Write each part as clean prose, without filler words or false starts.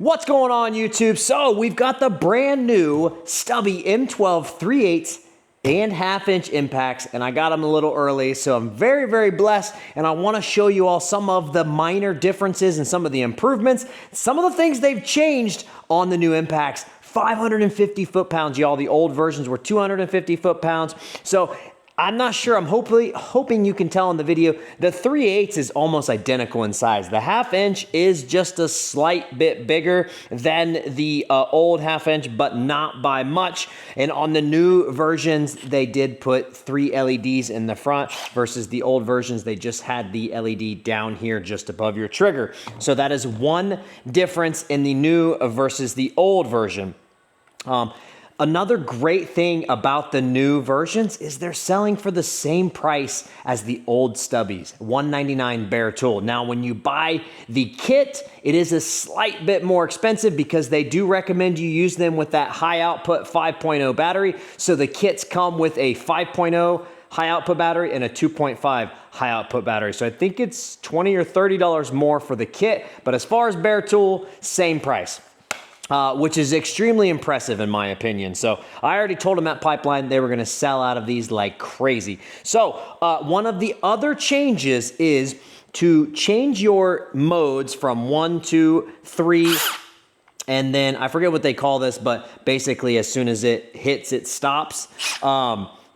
What's going on, YouTube? So we've got the brand new stubby M12 3/8 and 1/2 inch impacts, and I got them a little early, so I'm very, very blessed, and I want to show you all some of the minor differences and some of the improvements, some of the things they've changed on the new impacts. 550 foot-pounds, y'all. The old versions were 250 foot-pounds. So I'm not sure. I'm hoping you can tell in the video. The 3/8 is almost identical in size. The 1/2 inch is just a slight bit bigger than the old 1/2 inch, but not by much. And on the new versions, they did put 3 LEDs in the front versus the old versions. They just had the LED down here just above your trigger. So that is one difference in the new versus the old version. Another great thing about the new versions is they're selling for the same price as the old stubbies, $199 bare tool. Now, when you buy the kit, it is a slight bit more expensive because they do recommend you use them with that high output 5.0 battery. So the kits come with a 5.0 high output battery and a 2.5 high output battery. So I think it's $20 or $30 more for the kit, but as far as bare tool, same price. Which is extremely impressive in my opinion. So I already told them at Pipeline they were gonna sell out of these like crazy. So one of the other changes is to change your modes from 1, 2, 3, and then I forget what they call this, but basically as soon as it hits, it stops.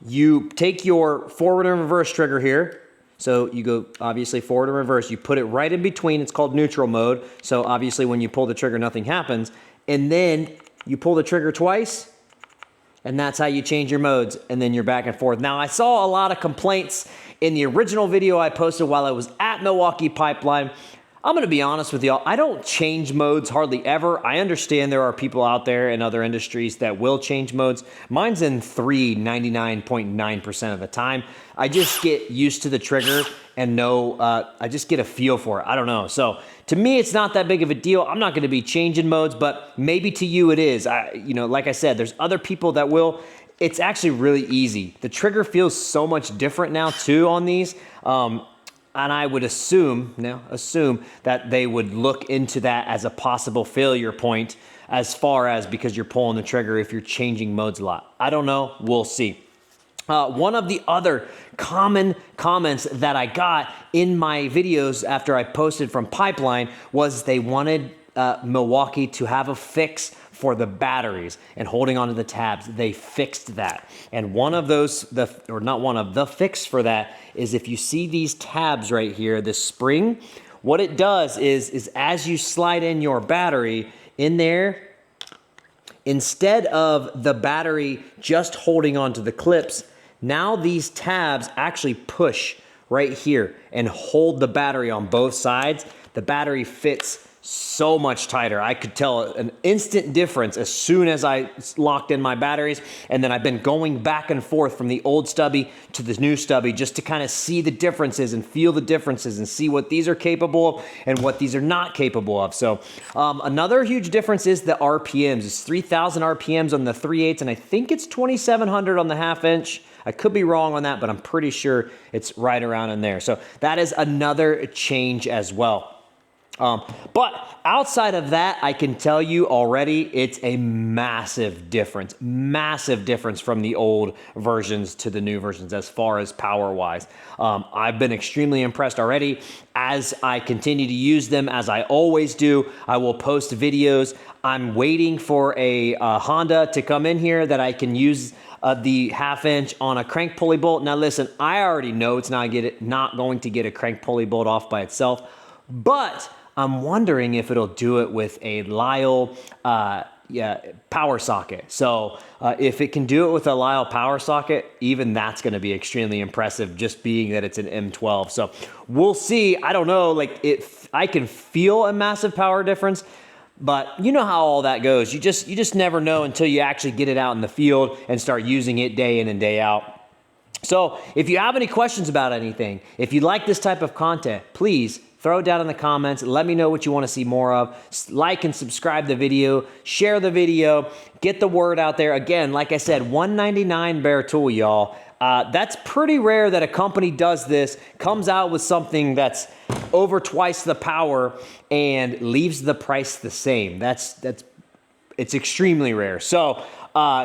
You take your forward and reverse trigger here. So you go obviously forward and reverse, you put it right in between, it's called neutral mode. So obviously when you pull the trigger, nothing happens. And then you pull the trigger twice, and that's how you change your modes, and then you're back and forth. Now, I saw a lot of complaints in the original video I posted while I was at Milwaukee Pipeline. I'm gonna be honest with y'all, I don't change modes hardly ever. I understand there are people out there in other industries that will change modes. Mine's in 3 99.9% of the time. I just get used to the trigger and know, I just get a feel for it. I don't know. So to me, it's not that big of a deal. I'm not gonna be changing modes, but maybe to you it is. Like I said, there's other people that will. It's actually really easy. The trigger feels so much different now too on these. And I would assume that they would look into that as a possible failure point as far as because you're pulling the trigger if you're changing modes a lot. I don't know, we'll see. One of the other common comments that I got in my videos after I posted from Pipeline was they wanted Milwaukee to have a fix for the batteries and holding onto the tabs. They fixed that. And one of those, the fix for that is if you see these tabs right here, this spring, what it does is as you slide in your battery in there, instead of the battery just holding onto the clips, now these tabs actually push right here and hold the battery on both sides. The battery fits so much tighter. I could tell an instant difference as soon as I locked in my batteries, and then I've been going back and forth from the old stubby to the new stubby just to kind of see the differences and feel the differences and see what these are capable of and what these are not capable of. So another huge difference is the RPMs. It's 3,000 RPMs on the 3/8 and I think it's 2,700 on the 1/2 inch. I could be wrong on that, but I'm pretty sure it's right around in there. So that is another change as well. But outside of that, I can tell you already, it's a massive difference from the old versions to the new versions as far as power-wise. I've been extremely impressed already. As I continue to use them, as I always do, I will post videos. I'm waiting for a Honda to come in here that I can use the 1/2 inch on a crank pulley bolt. Now listen, I already know it's not going to get a crank pulley bolt off by itself, but I'm wondering if it'll do it with a Lyle power socket. So if it can do it with a Lyle power socket, even that's gonna be extremely impressive, just being that it's an M12. So we'll see. I don't know, like I can feel a massive power difference, but you know how all that goes. You just never know until you actually get it out in the field and start using it day in and day out. So if you have any questions about anything, if you like this type of content, please throw it down in the comments. Let me know what you want to see more of. Like and subscribe the video, share the video, get the word out there. Again, like I said, $199 bare tool, y'all. That's pretty rare that a company does this, comes out with something that's over twice the power and leaves the price the same. It's extremely rare. So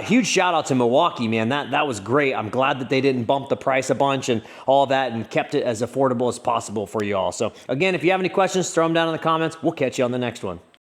huge shout out to Milwaukee, man. That was great. I'm glad that they didn't bump the price a bunch and all that and kept it as affordable as possible for you all. So again, if you have any questions, throw them down in the comments. We'll catch you on the next one.